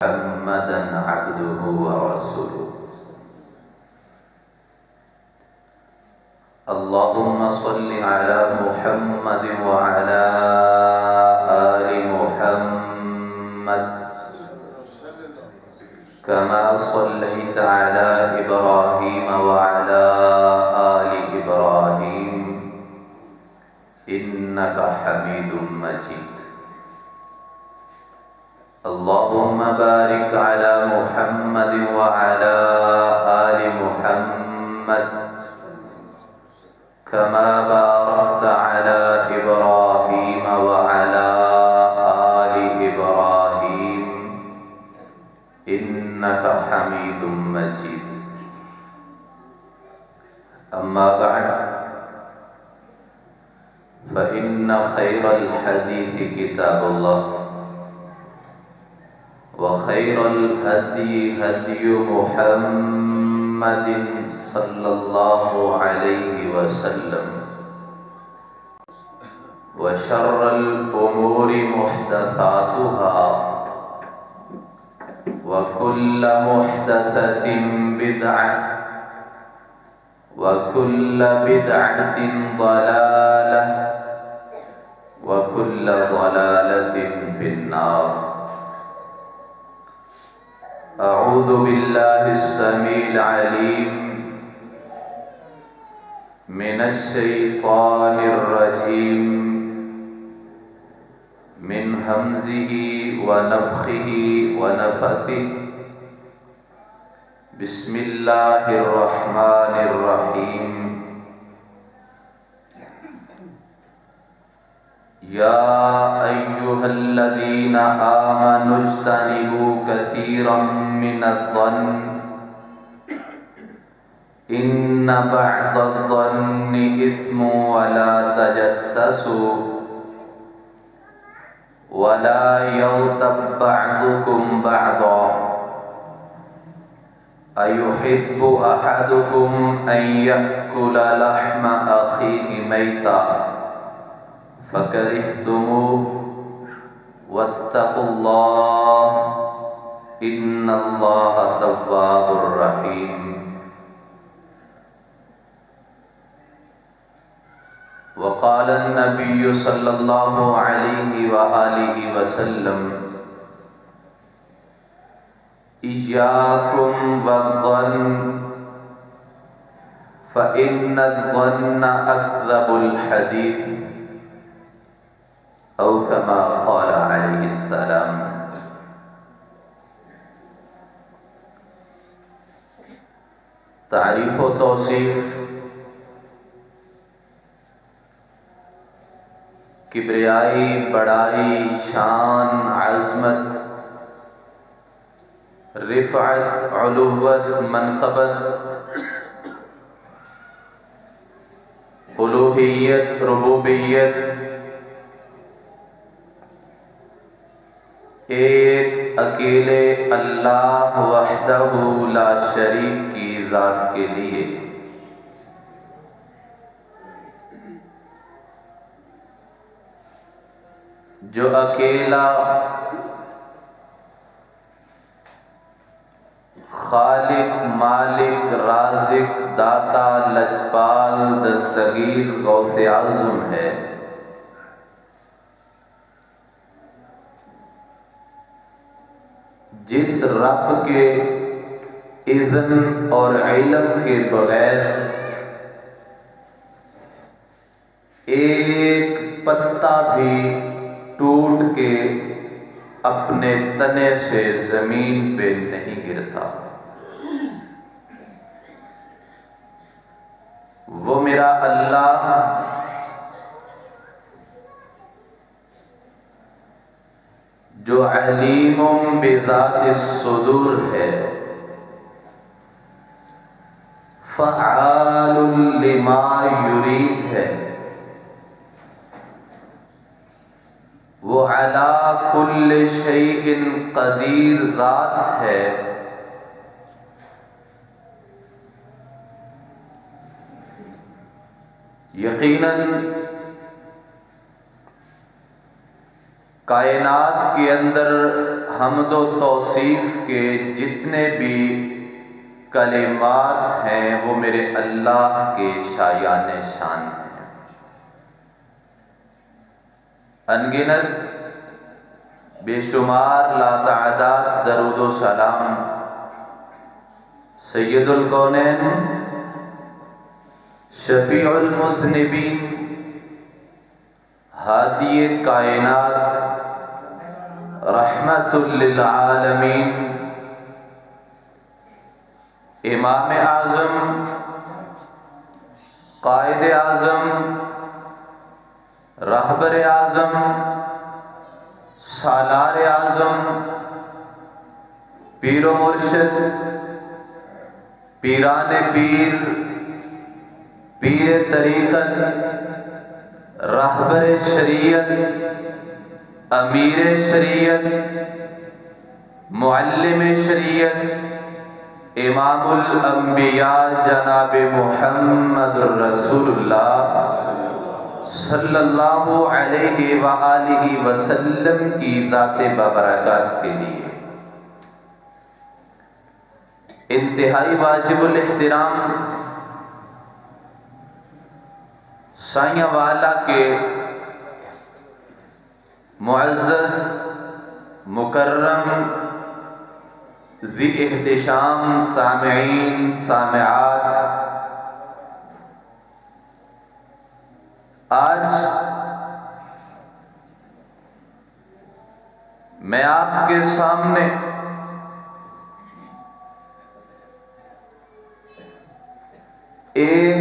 محمدا عبده ورسوله. اللهم صل على محمد وعلى آل محمد كما صليت على إبراهيم وعلى آل إبراهيم إنك حميد مجيد. اللهم بارك على محمد وعلى آل محمد كما باركت على إبراهيم وعلى آل إبراهيم إنك حميد مجيد. أما بعد، فإن خير الحديث كتاب الله، وخير الهدي هدي محمد صلى الله عليه وسلم، وشر الأمور محدثاتها، وكل محدثة بدعة، وكل بدعة ضلالة، وكل ضلالة في النار. أعوذ بالله السميع العليم من الشيطان الرجيم، من همزه ونفخه ونفثه. بسم الله الرحمن الرحيم. يا أيها الذين آمنوا اجتنبوا كثيرا من الظن إن بعض الظن إثم، ولا تجسسوا، ولا يغتب بعضكم بعضا، أيحب أحدكم أن يأكل لحم أخيه ميتا فكرهتموه، واتقوا الله إن الله تواب رحيم. وقال النبي صلى الله عليه وآله وسلم: إياكم والظن فإن الظن أكذب الحديث، أو كما قال عليه السلام. تعریف و توصیف، کبریائی، بڑائی، شان، عظمت، رفعت، علوت، منقبت، الوہیت، ربوبیت، ایک اکیلے اللہ وحدہ لا شریک کی ذات کے لیے، جو اکیلا خالق، مالک، رازق، داتا، لجپال، دستگیر، غوث اعظم ہے، جس رب کے اذن اور علم کے بغیر ایک پتا بھی ٹوٹ کے اپنے تنے سے زمین پہ نہیں گرتا. وہ میرا اللہ جو علیم بذات الصدور ہے، فعال لما یرید ہے، وہ علی کل شیء قدیر ذات ہے، یقیناً کائنات کے اندر حمد و توصیف کے جتنے بھی کلمات ہیں وہ میرے اللہ کے شایان شان ہیں. انگنت بے شمار لاتعداد درود و سلام سید الکونین شفیع المذنبین ہادی کائنات رحمت للعالمین امام اعظم قائد اعظم رہبر اعظم سالار اعظم پیر و مرشد پیران پیر پیر طریقت رہبر شریعت امیر شریعت معلم شریعت امام الانبیاء جناب محمد رسول اللہ صلی اللہ علیہ وآلہ وسلم کی ذات بابرکات کے لیے انتہائی واجب الاحترام سائیں والا کے معزز مکرم ذی احتشام سامعین سامعات، آج میں آپ کے سامنے ایک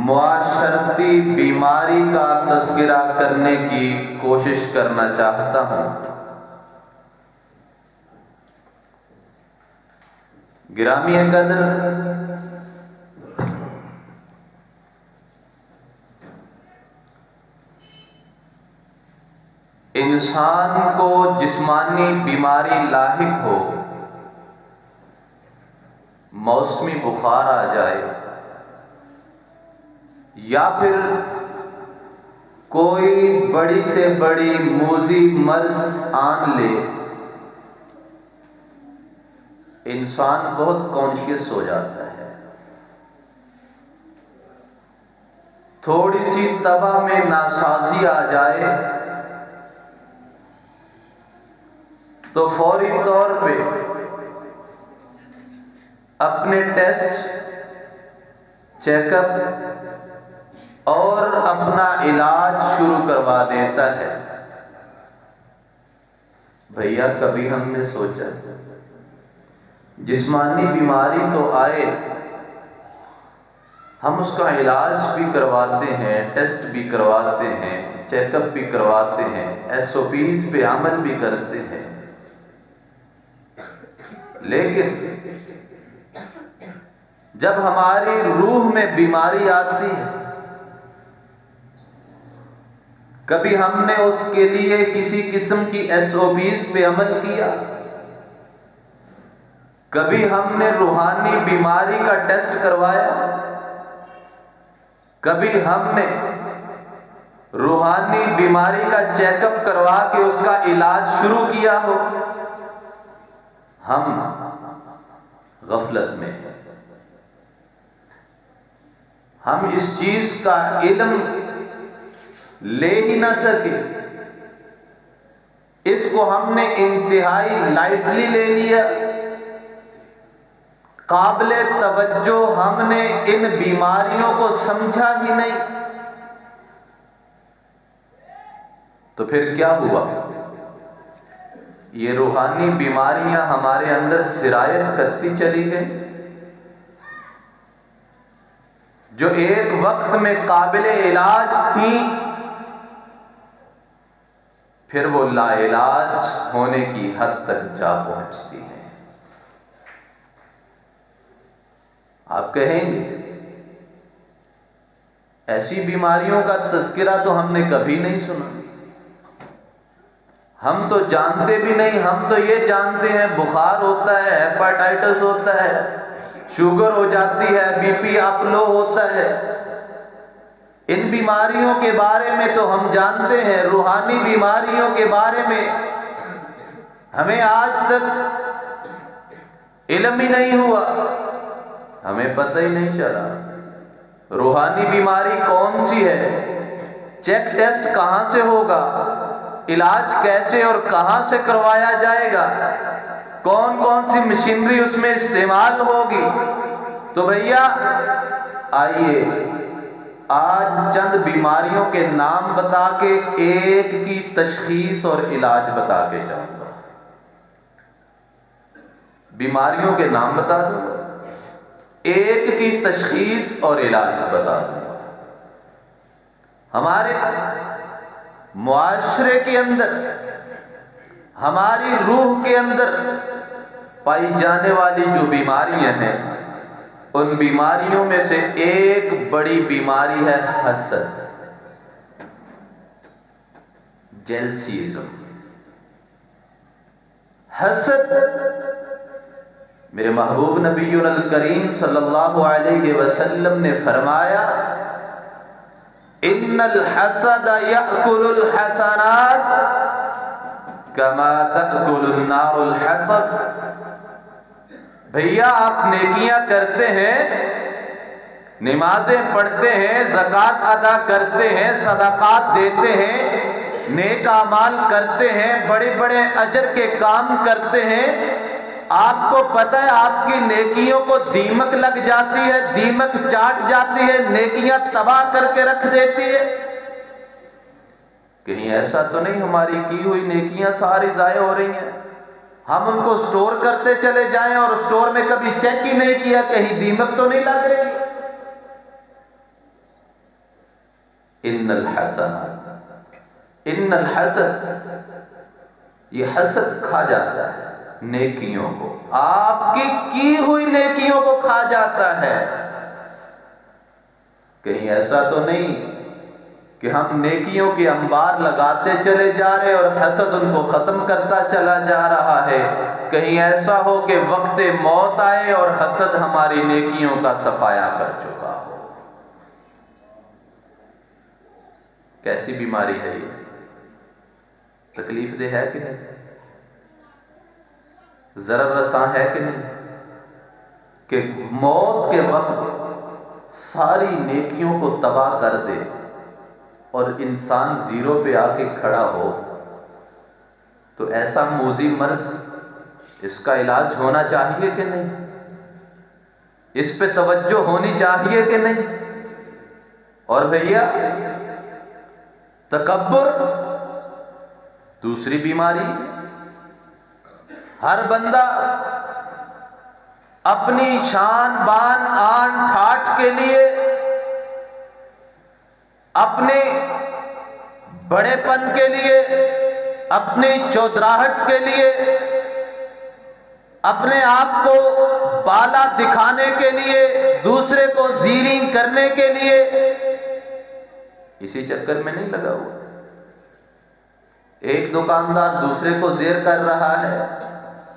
معاشرتی بیماری کا تذکرہ کرنے کی کوشش کرنا چاہتا ہوں. گرامی قدر، انسان کو جسمانی بیماری لاحق ہو، موسمی بخار آ جائے یا پھر کوئی بڑی سے بڑی موذی مرض آن لے، انسان بہت کانشیس ہو جاتا ہے. تھوڑی سی طبع میں ناسازی آ جائے تو فوری طور پہ اپنے ٹیسٹ، چیک اپ اور اپنا علاج شروع کروا دیتا ہے. بھیا کبھی ہم نے سوچا جسمانی بیماری تو آئے، ہم اس کا علاج بھی کرواتے ہیں، ٹیسٹ بھی کرواتے ہیں، چیک اپ بھی کرواتے ہیں، SOPs پہ عمل بھی کرتے ہیں، لیکن جب ہماری روح میں بیماری آتی ہے، کبھی ہم نے اس کے لیے کسی قسم کی SOPs پہ عمل کیا؟ کبھی ہم نے روحانی بیماری کا ٹیسٹ کروایا؟ کبھی ہم نے روحانی بیماری کا چیک اپ کروا کے اس کا علاج شروع کیا ہو؟ ہم غفلت میں ہیں. ہم اس چیز کا علم لے ہی نہ سکے، اس کو ہم نے انتہائی لائٹلی لے لیا. قابل توجہ ہم نے ان بیماریوں کو سمجھا ہی نہیں. تو پھر کیا ہوا؟ یہ روحانی بیماریاں ہمارے اندر سرایت کرتی چلی گئی، جو ایک وقت میں قابل علاج تھیں، پھر وہ لا علاج ہونے کی حد تک جا پہنچتی ہیں. آپ کہیں گے ایسی بیماریوں کا تذکرہ تو ہم نے کبھی نہیں سنا، ہم تو جانتے بھی نہیں. ہم تو یہ جانتے ہیں بخار ہوتا ہے، ہیپاٹائٹس ہوتا ہے، شوگر ہو جاتی ہے، BP اپ لو ہوتا ہے، ان بیماریوں کے بارے میں تو ہم جانتے ہیں، روحانی بیماریوں کے بارے میں ہمیں آج تک علم ہی نہیں ہوا، ہمیں پتہ ہی نہیں چلا روحانی بیماری کون سی ہے، چیک ٹیسٹ کہاں سے ہوگا، علاج کیسے اور کہاں سے کروایا جائے گا، کون کون سی مشینری اس میں استعمال ہوگی۔ تو بھیا آئیے آج چند بیماریوں کے نام بتا کے ایک کی تشخیص اور علاج بتا کے جاؤں گا۔ بیماریوں کے نام بتا دوں گا، ایک کی تشخیص اور علاج بتا دوں گا۔ ہمارے معاشرے کے اندر، ہماری روح کے اندر پائی جانے والی جو بیماریاں ہیں، ان بیماریوں میں سے ایک بڑی بیماری ہے حسد، جیلسیزم۔ حسد، میرے محبوب نبی الکریم صلی اللہ علیہ وسلم نے فرمایا، ان الحسد یأکل الحسنات کما تأکل النار الحطب۔ بھیا آپ نیکیاں کرتے ہیں، نمازیں پڑھتے ہیں، زکوٰۃ ادا کرتے ہیں، صدقات دیتے ہیں، نیک اعمال کرتے ہیں، بڑے بڑے اجر کے کام کرتے ہیں، آپ کو پتہ ہے آپ کی نیکیوں کو دیمک لگ جاتی ہے، دیمک چاٹ جاتی ہے، نیکیاں تباہ کر کے رکھ دیتی ہے۔ کہیں ایسا تو نہیں ہماری کی ہوئی نیکیاں ساری ضائع ہو رہی ہیں، ہم ان کو سٹور کرتے چلے جائیں اور سٹور میں کبھی چیک ہی نہیں کیا کہیں دیمک تو نہیں لگ رہی۔ ان الحسد، یہ حسد کھا جاتا ہے نیکیوں کو، آپ کی ہوئی نیکیوں کو کھا جاتا ہے۔ کہیں ایسا تو نہیں کہ ہم نیکیوں کے انبار لگاتے چلے جا رہے اور حسد ان کو ختم کرتا چلا جا رہا ہے۔ کہیں ایسا ہو کہ وقت موت آئے اور حسد ہماری نیکیوں کا صفایا کر چکا ہو۔ کیسی بیماری ہے یہ؟ تکلیف دہ ہے کہ نہیں؟ ضرر رساں ہے کہ نہیں؟ کہ موت کے وقت ساری نیکیوں کو تباہ کر دے اور انسان زیرو پہ آ کے کھڑا ہو، تو ایسا موذی مرض، اس کا علاج ہونا چاہیے کہ نہیں؟ اس پہ توجہ ہونی چاہیے کہ نہیں؟ اور بھیا تکبر دوسری بیماری۔ ہر بندہ اپنی شان بان آن ٹھاٹ کے لیے، اپنے بڑے پن کے لیے، اپنی چودراہٹ کے لیے، اپنے آپ کو بالا دکھانے کے لیے، دوسرے کو زیریں کرنے کے لیے، اسی چکر میں نہیں لگا ہوا۔ ایک دکاندار دوسرے کو زیر کر رہا ہے،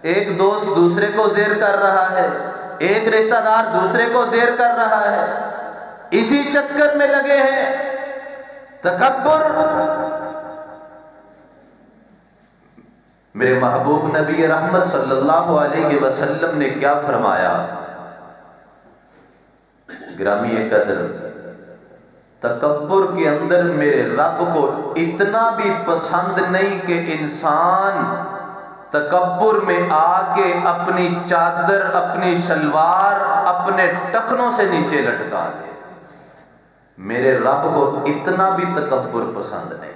ایک دوست دوسرے کو زیر کر رہا ہے، ایک رشتہ دار دوسرے کو زیر کر رہا ہے، اسی چکر میں لگے ہیں۔ تکبر، میرے محبوب نبی رحمت صلی اللہ علیہ وسلم نے کیا فرمایا؟ گرامی قدر، تکبر کے اندر میرے رب کو اتنا بھی پسند نہیں کہ انسان تکبر میں آ کے اپنی چادر، اپنی شلوار اپنے ٹخنوں سے نیچے لٹکا دے۔ میرے رب کو اتنا بھی تکبر پسند نہیں۔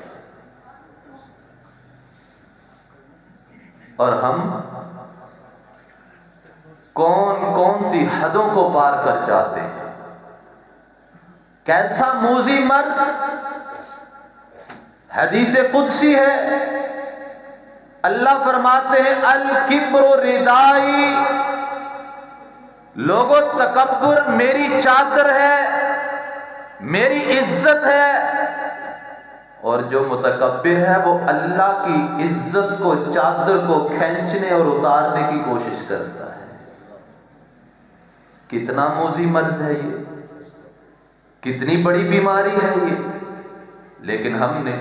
اور ہم کون کون سی حدوں کو پار کر جاتے ہیں۔ کیسا موذی مرض، حدیث قدسی ہے، اللہ فرماتے ہیں الکبر ردائی، لوگوں تکبر میری چادر ہے، میری عزت ہے، اور جو متکبر ہے وہ اللہ کی عزت کو، چادر کو کھینچنے اور اتارنے کی کوشش کرتا ہے۔ کتنا موذی مرض ہے یہ۔ کتنی بڑی بیماری ہے یہ، لیکن ہم نے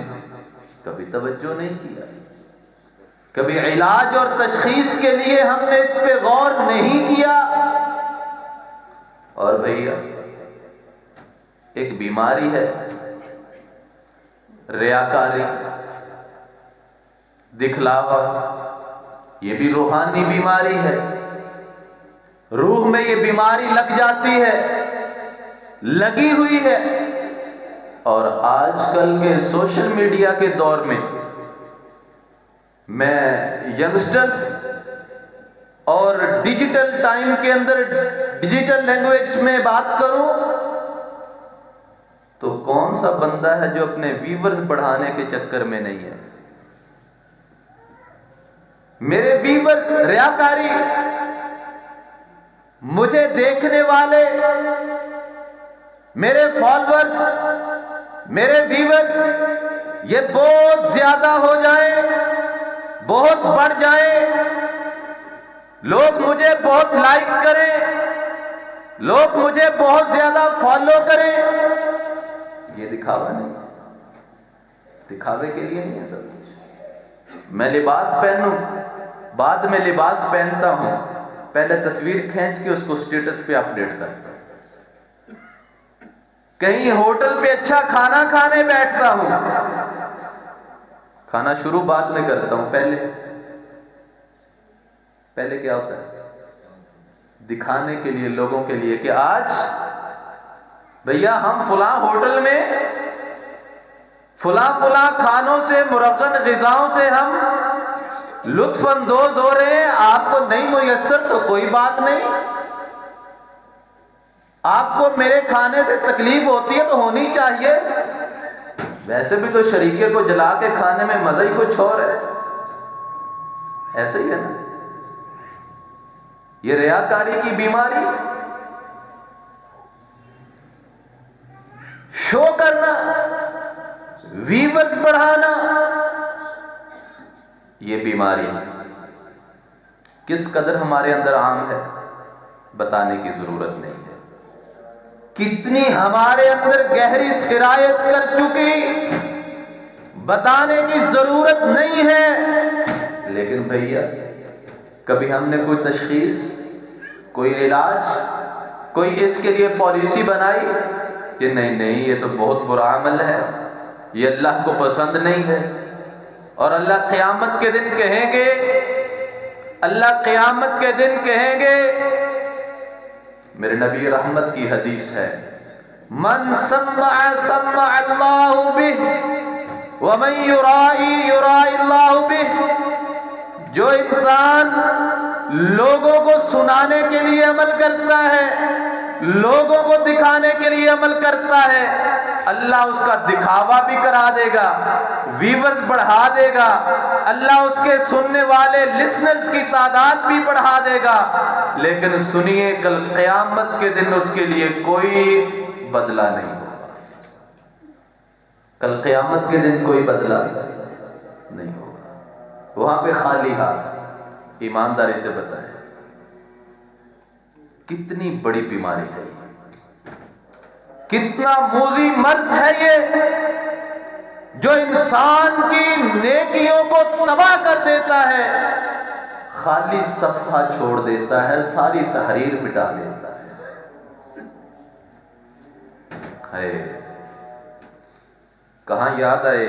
کبھی توجہ نہیں کیا، کبھی علاج اور تشخیص کے لیے ہم نے اس پہ غور نہیں کیا۔ اور بھیا ایک بیماری ہے ریاکاری، دکھلاوا، یہ بھی روحانی بیماری ہے۔ روح میں یہ بیماری لگ جاتی ہے، لگی ہوئی ہے۔ اور آج کل کے سوشل میڈیا کے دور میں ینگسٹرز اور ڈیجیٹل ٹائم کے اندر ڈیجیٹل لینگویج میں بات کروں تو کون سا بندہ ہے جو اپنے ویورز بڑھانے کے چکر میں نہیں ہے؟ میرے ویورز ریاکاری، مجھے دیکھنے والے، میرے فالوورز، میرے ویورز یہ بہت زیادہ ہو جائیں، بہت بڑھ جائیں، لوگ مجھے بہت لائک کریں، لوگ مجھے بہت زیادہ فالو کریں، یہ دکھاوا نہیں، دکھاوے کے لیے نہیں ہے سب کچھ۔ میں لباس پہنوں، بعد میں لباس پہنتا ہوں، پہلے تصویر کھینچ کے اس کو سٹیٹس پہ اپڈیٹ کرتا ہوں۔ کہیں ہوٹل پہ اچھا کھانا کھانے بیٹھتا ہوں، کھانا شروع بعد میں کرتا ہوں، پہلے کیا ہوتا ہے؟ دکھانے کے لیے، لوگوں کے لیے کہ آج بھیا ہم فلاں ہوٹل میں فلاں کھانوں سے، مرغن غذاؤں سے ہم لطف اندوز ہو رہے ہیں، آپ کو نہیں میسر تو کوئی بات نہیں، آپ کو میرے کھانے سے تکلیف ہوتی ہے تو ہونی چاہیے، ویسے بھی تو شریکے کو جلا کے کھانے میں مزہ ہی کچھ اور ہے، ایسے ہی ہے نا؟ یہ ریاکاری کی بیماری، شو کرنا، ویورز بڑھانا، یہ بیماری کس قدر ہمارے اندر عام ہے بتانے کی ضرورت نہیں ہے، کتنی ہمارے اندر گہری سرایت کر چکی بتانے کی ضرورت نہیں ہے۔ لیکن بھیا کبھی ہم نے کوئی تشخیص، کوئی علاج، کوئی اس کے لیے پالیسی بنائی کہ نہیں یہ تو بہت برا عمل ہے، یہ اللہ کو پسند نہیں ہے، اور اللہ قیامت کے دن کہیں گے، اللہ قیامت کے دن کہیں گے، میرے نبی رحمت کی حدیث ہے، من سمع سمع اللہ بہ ومن یرائی یرائی اللہ بہ، جو انسان لوگوں کو سنانے کے لیے عمل کرتا ہے، لوگوں کو دکھانے کے لیے عمل کرتا ہے، اللہ اس کا دکھاوا بھی کرا دے گا، ویورز بڑھا دے گا، اللہ اس کے سننے والے لسنرز کی تعداد بھی بڑھا دے گا، لیکن سنیے کل قیامت کے دن اس کے لیے کوئی بدلہ نہیں ہوگا، کل قیامت کے دن کوئی بدلہ نہیں ہوگا، وہاں پہ خالی ہاتھ۔ ایمانداری سے بتائیں کتنی بڑی بیماری ہے، کتنا موذی مرض ہے یہ، جو انسان کی نیکیوں کو تباہ کر دیتا ہے، خالی صفحہ چھوڑ دیتا ہے، ساری تحریر مٹا دیتا ہے۔ کہاں یاد آئے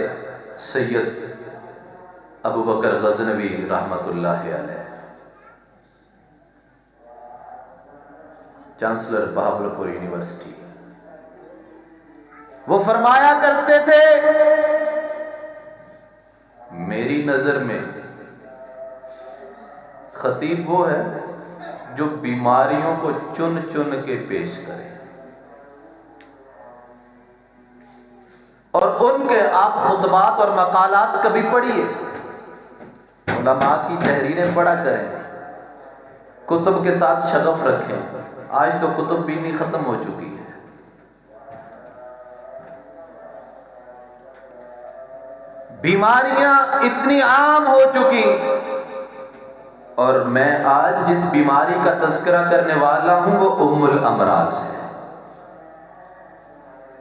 سید ابو بکر غزنوی رحمت اللہ علیہ، چانسلر بہاولپور یونیورسٹی، وہ فرمایا کرتے تھے میری نظر میں خطیب وہ ہے جو بیماریوں کو چن چن کے پیش کرے، اور ان کے آپ خطبات اور مقالات کبھی پڑھیے، علماء کی تحریریں پڑھا کریں، کتب کے ساتھ شغف رکھیں، آج تو کتب بینی ختم ہو چکی ہے۔ بیماریاں اتنی عام ہو چکی، اور میں آج جس بیماری کا تذکرہ کرنے والا ہوں وہ ام الامراض ہے۔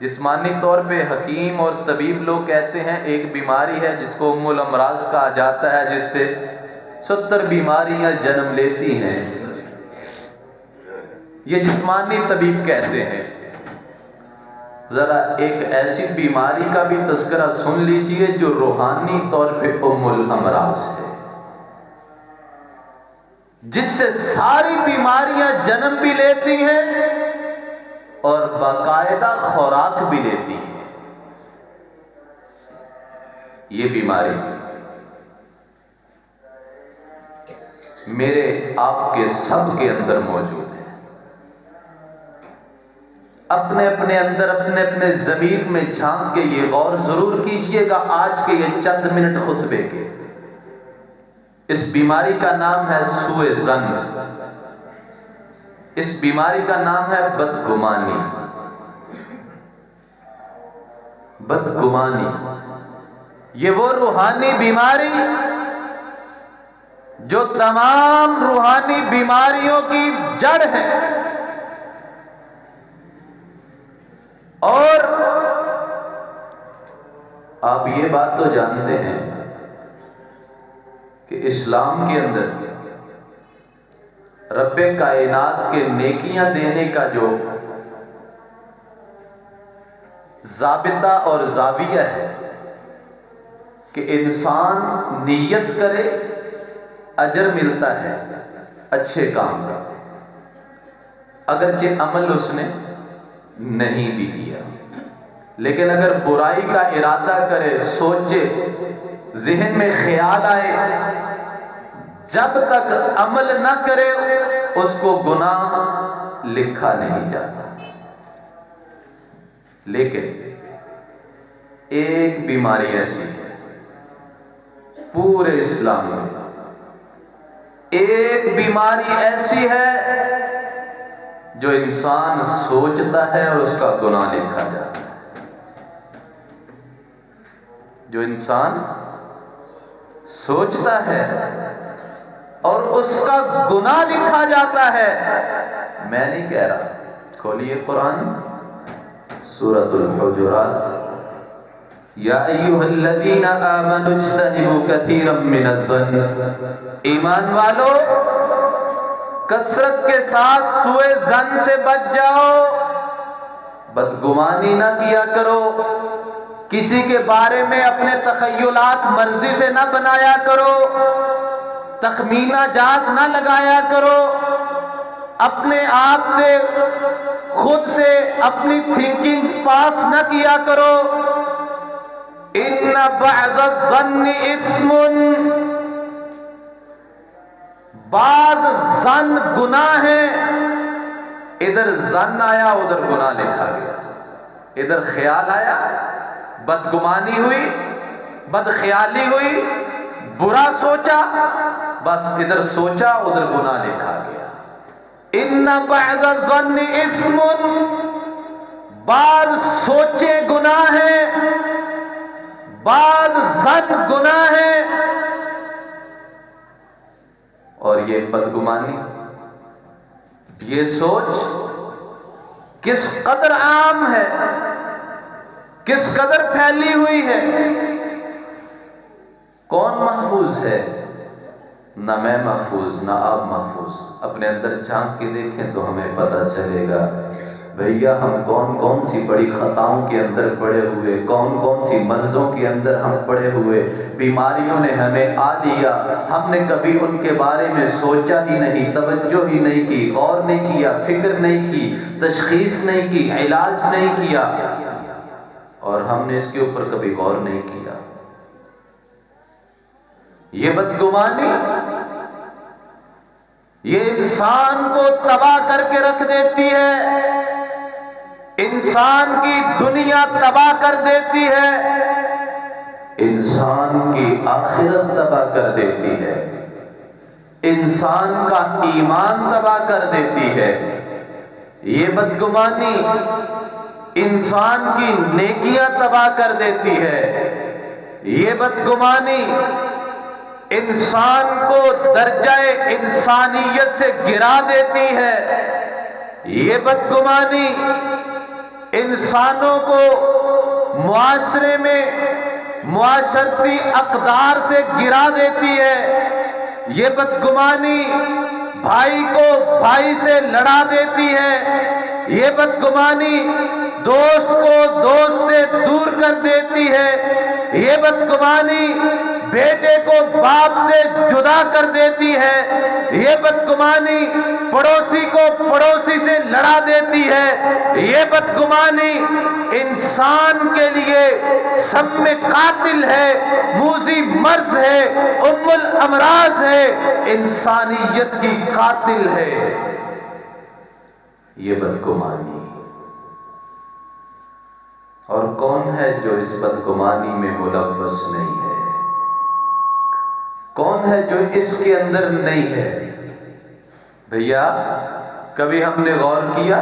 جسمانی طور پہ حکیم اور طبیب لوگ کہتے ہیں ایک بیماری ہے جس کو ام الامراض کہا جاتا ہے، جس سے 70 بیماریاں جنم لیتی ہیں، یہ جسمانی طبیب کہتے ہیں۔ ذرا ایک ایسی بیماری کا بھی تذکرہ سن لیجئے جو روحانی طور پہ ام الامراض ہے، جس سے ساری بیماریاں جنم بھی لیتی ہیں اور باقاعدہ خوراک بھی لیتی ہیں۔ یہ بیماری میرے آپ کے سب کے اندر موجود ہے۔ اپنے اپنے اندر، اپنے اپنے ضمیر میں جھانک کے یہ غور ضرور کیجئے گا آج کے یہ چند منٹ خطبے کے۔ اس بیماری کا نام ہے سوء ظن، اس بیماری کا نام ہے بدگمانی۔ بدگمانی یہ وہ روحانی بیماری جو تمام روحانی بیماریوں کی جڑ ہے، اور آپ یہ بات تو جانتے ہیں کہ اسلام کے اندر رب کائنات کے نیکیاں دینے کا جو ضابطہ اور زاویہ ہے کہ انسان نیت کرے اجر ملتا ہے اچھے کام کا، اگرچہ عمل اس نے نہیں بھی کیا، لیکن اگر برائی کا ارادہ کرے، سوچے، ذہن میں خیال آئے، جب تک عمل نہ کرے اس کو گناہ لکھا نہیں جاتا۔ لیکن ایک بیماری ایسی ہے پورے اسلام میں، ایک بیماری ایسی ہے جو انسان سوچتا ہے اور اس کا گناہ لکھا جاتا ہے۔ جو انسان سوچتا ہے اور اس کا گناہ لکھا جاتا ہے۔ میں نہیں کہہ رہا، کھولیے قرآن سورۃ الحجرات، یا ایھا الذین آمنوا اجتنبوا کثیرا من الظن، ایمان والو کثرت کے ساتھ سوء ظن سے بچ جاؤ، بدگمانی نہ کیا کرو، کسی کے بارے میں اپنے تخیلات مرضی سے نہ بنایا کرو، تخمینہ جات نہ لگایا کرو، اپنے آپ سے خود سے اپنی تھنکنگ پاس نہ کیا کرو۔ ان بعض الظن اثم، بعض ظن گناہ ہے۔ ادھر ظن آیا ادھر گناہ لکھا گیا، ادھر خیال آیا بدگمانی ہوئی، بدخیالی ہوئی، برا سوچا، بس ادھر سوچا ادھر گناہ لکھا گیا۔ ان بعض الظن اثم، بعض سوچے گناہ ہے، بعض ظن گناہ ہے۔ اور یہ بدگمانی، یہ سوچ کس قدر عام ہے، کس قدر پھیلی ہوئی ہے۔ کون محفوظ ہے؟ نہ میں محفوظ، نہ آپ محفوظ۔ اپنے اندر جھانک کے دیکھیں تو ہمیں پتہ چلے گا بھیا ہم کون کون سی بڑی خطاؤں کے اندر پڑے ہوئے، کون کون سی مرضوں کے اندر ہم پڑے ہوئے، بیماریوں نے ہمیں آ لیا، ہم نے کبھی ان کے بارے میں سوچا ہی نہیں، توجہ ہی نہیں کی، غور نہیں کیا، فکر نہیں کی، تشخیص نہیں کی، علاج نہیں کیا، اور ہم نے اس کے اوپر کبھی غور نہیں کیا۔ یہ بدگمانی یہ انسان کو تباہ کر کے رکھ دیتی ہے، انسان کی دنیا تباہ کر دیتی ہے، انسان کی آخرت تباہ کر دیتی ہے، انسان کا ایمان تباہ کر دیتی ہے۔ یہ بدگمانی انسان کی نیکیاں تباہ کر دیتی ہے۔ یہ بدگمانی انسان کو درجہ انسانیت سے گرا دیتی ہے۔ یہ بدگمانی انسانوں کو معاشرے میں معاشرتی اقدار سے گرا دیتی ہے، یہ بدگمانی بھائی کو بھائی سے لڑا دیتی ہے، یہ بدگمانی دوست کو دوست سے دور کر دیتی ہے، یہ بدگمانی بیٹے کو باپ سے جدا کر دیتی ہے، یہ بدگمانی پڑوسی کو پڑوسی سے لڑا دیتی ہے، یہ بدگمانی انسان کے لیے سم قاتل ہے، موذی مرض ہے، ام الامراض ہے، انسانیت کی قاتل ہے یہ بدگمانی۔ اور کون ہے جو اس بدگمانی میں ملوث نہیں ہے؟ کون ہے جو اس کے اندر نہیں ہے؟ بھیا کبھی ہم نے غور کیا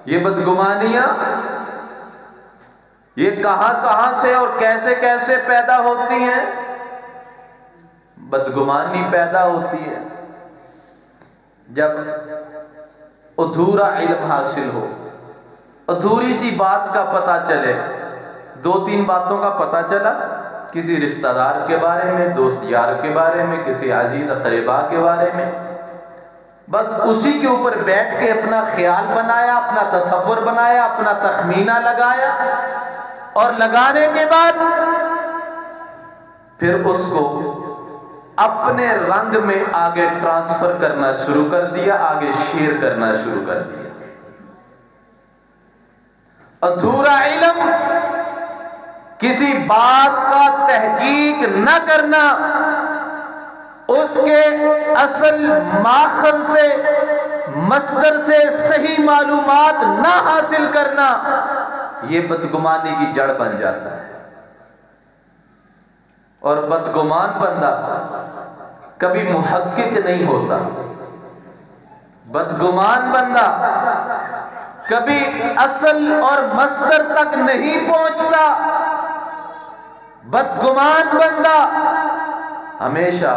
یہ بدگمانیاں یہ کہاں کہاں سے اور کیسے کیسے پیدا ہوتی ہیں؟ بدگمانی پیدا ہوتی ہے جب ادھورا علم حاصل ہو، ادھوری سی بات کا پتہ چلے، دو تین باتوں کا پتہ چلا، کسی رشتہ دار کے بارے میں، دوست یار کے بارے میں، کسی عزیز اقربا کے بارے میں، بس اسی کے اوپر بیٹھ کے اپنا خیال بنایا، اپنا تصور بنایا، اپنا تخمینہ لگایا، اور لگانے کے بعد پھر اس کو اپنے رنگ میں آگے ٹرانسفر کرنا شروع کر دیا، آگے شیئر کرنا شروع کر دیا۔ ادھورا علم کسی بات کا تحقیق نہ کرنا، اس کے اصل ماخذ سے مصدر سے صحیح معلومات نہ حاصل کرنا، یہ بدگمانی کی جڑ بن جاتا ہے۔ اور بدگمان بندہ کبھی محقق نہیں ہوتا، بدگمان بندہ کبھی اصل اور مصدر تک نہیں پہنچتا، بدگمان بندہ ہمیشہ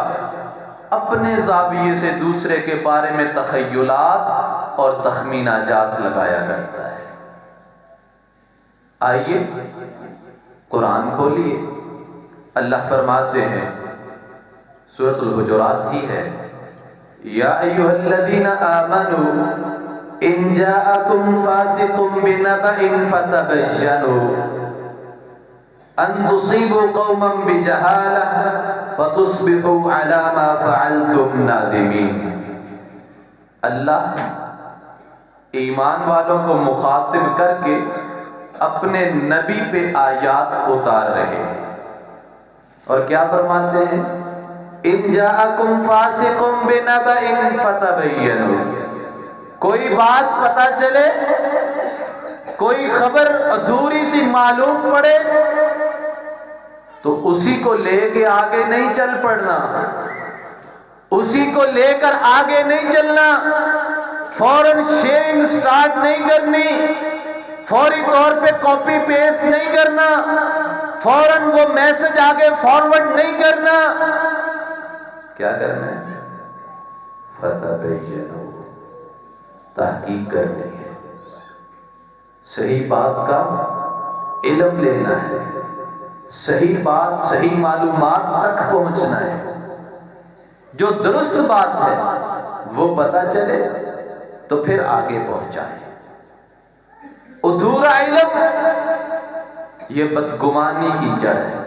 اپنے زاویے سے دوسرے کے بارے میں تخیلات اور تخمینہ جات لگایا کرتا ہے۔ آئیے قرآن کھولیے، اللہ فرماتے ہیں، سورۃ الحجرات ہی ہے، یا ایھا الذین آمنوا ان جاءکم فاسق بنبأ فتبینوا ان تصیبوا قوما بجہالہ فتصبحوا علی ما فعلتم نادمین۔ اللہ ایمان والوں کو مخاطب کر کے اپنے نبی پہ آیات اتار رہے ہیں، اور کیا فرماتے ہیں؟ ان جاءکم فاسق بنبأ فتبینوا، کوئی بات پتہ چلے، کوئی خبر ادھوری سی معلوم پڑے تو اسی کو لے کے آگے نہیں چل پڑنا، اسی کو لے کر آگے نہیں چلنا، فوراً شیئرنگ سٹارٹ نہیں کرنی، فوری طور پہ کاپی پیسٹ نہیں کرنا، فوراً وہ میسج آگے فارورڈ نہیں کرنا۔ کیا کرنا ہے؟ فتبینوا، تحقیق کرنی ہے، صحیح بات کا علم لینا ہے، صحیح بات صحیح معلومات تک پہنچنا ہے، جو درست بات ہے وہ پتہ چلے تو پھر آگے پہنچائیں۔ ادھورا علم یہ بدگمانی کی جڑ ہے۔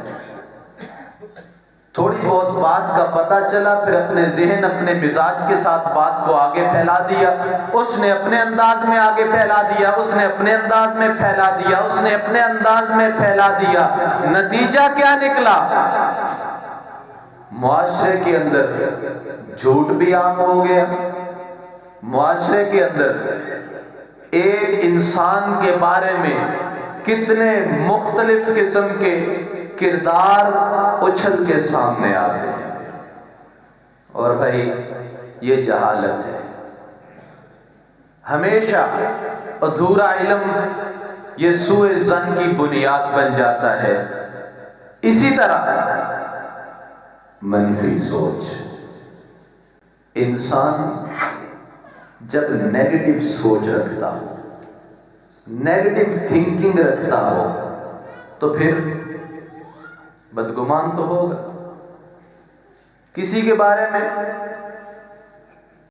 تھوڑی بہت بات کا پتہ چلا، پھر اپنے ذہن اپنے مزاج کے ساتھ بات کو آگے پھیلا دیا، اس نے اپنے انداز میں آگے پھیلا دیا، اس نے اپنے انداز میں پھیلا دیا، اس نے اپنے انداز میں پھیلا دیا، نتیجہ کیا نکلا؟ معاشرے کے اندر جھوٹ بھی عام ہو گیا، معاشرے کے اندر ایک انسان کے بارے میں کتنے مختلف قسم کے کردار اچھل کے سامنے آتے ہیں، اور بھائی یہ جہالت ہے۔ ہمیشہ ادھورا علم یہ سوء ظن کی بنیاد بن جاتا ہے۔ اسی طرح منفی سوچ، انسان جب نیگیٹو سوچ رکھتا ہو، نیگیٹو تھنکنگ رکھتا ہو تو پھر بدگمان تو ہوگا. کسی کے بارے میں